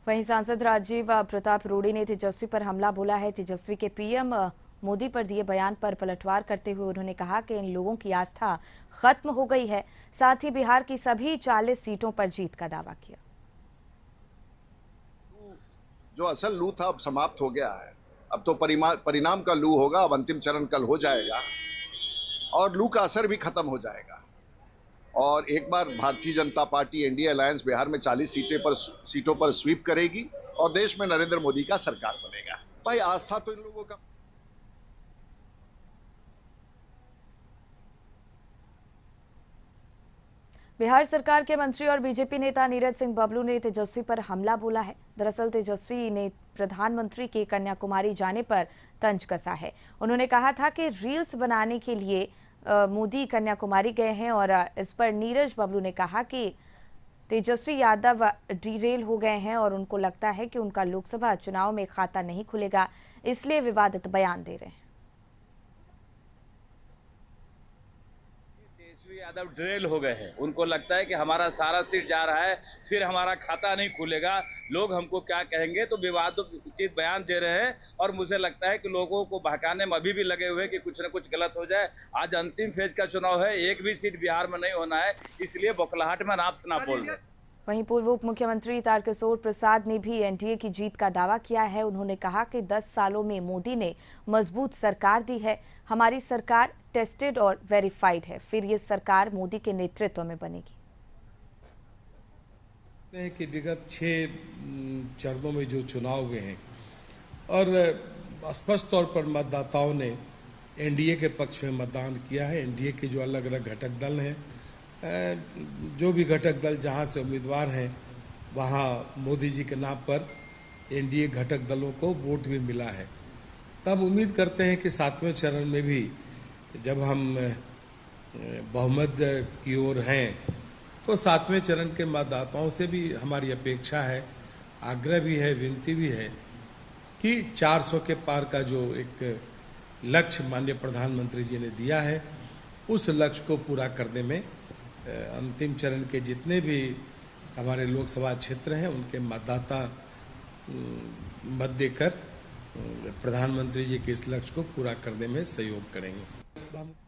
वहीं सांसद राजीव प्रताप रूडी ने तेजस्वी पर हमला बोला है। तेजस्वी के पीएम मोदी पर दिए बयान पर पलटवार करते हुए उन्होंने कहा कि इन लोगों की आस्था खत्म हो गई है। साथ ही बिहार की सभी 40 सीटों पर जीत का दावा किया। जो असल लू था अब समाप्त हो गया है। अब तो परिणाम का लू होगा। अब अंतिम चरण कल हो जाएगा और लू का असर भी खत्म हो जाएगा। और एक बार Bharatiya Janata party NDA alliance Bihar में 40 सीटों पर स्वीप करेगी और देश में नरेंद्र मोदी का सरकार बनेगा। भाई आस्था तो इन लोगों का। बिहार सरकार के मंत्री और बीजेपी नेता नीरज सिंह बबलू ने तेजस्वी पर हमला बोला है। दरअसल तेजस्वी ने प्रधानमंत्री के कन्याकुमारी जाने पर तंज कसा है। उन्होंने कहा था कि रील्स बनाने के लिए मोदी कन्याकुमारी गए हैं और इस पर नीरज बबलू ने कहा कि तेजस्वी यादव डीरेल हो गए हैं और उनको लगता है कि उनका लोकसभा चुनाव में खाता नहीं खुलेगा, इसलिए विवादित बयान दे रहे हैं। तेजस्वी यादव ड्रेल हो गए हैं। उनको लगता है कि हमारा सारा सीट जा रहा है, फिर हमारा खाता नहीं खुलेगा, लोग हमको क्या कहेंगे, तो विवादित बयान दे रहे हैं। और मुझे लगता है कि लोगों को बहकाने में अभी भी लगे हुए कि कुछ न कुछ गलत हो जाए। आज अंतिम फेज का चुनाव है, एक भी सीट बिहार में नहीं होना है, इसलिए बौखलाहट में नाप शनाप बोल रहे हैं। वहीं पूर्व उप मुख्यमंत्री तारकिशोर प्रसाद ने भी एनडीए की जीत का दावा किया है। उन्होंने कहा कि 10 सालों में मोदी ने मजबूत सरकार दी है। हमारी सरकार टेस्टेड और वेरीफाइड है। फिर ये सरकार मोदी के नेतृत्व में बनेगी। कि विगत 6 चरणों में जो चुनाव हुए हैं और स्पष्ट तौर पर मतदाताओं ने एनडीए के पक्ष में मतदान किया है। एनडीए के जो अलग अलग घटक दल हैं, जो भी घटक दल जहां से उम्मीदवार हैं, वहां मोदी जी के नाम पर एनडीए घटक दलों को वोट भी मिला है। तब उम्मीद करते हैं कि 7वें चरण में भी जब हम बहुमत की ओर हैं, तो 7वें चरण के मतदाताओं से भी हमारी अपेक्षा है, आग्रह भी है, विनती भी है कि 400 के पार का जो एक लक्ष्य माननीय प्रधानमंत्री जी ने दिया है, उस लक्ष्य को पूरा करने में अंतिम चरण के जितने भी हमारे लोकसभा क्षेत्र हैं, उनके मतदाता मत देकर प्रधानमंत्री जी के इस लक्ष्य को पूरा करने में सहयोग करेंगे।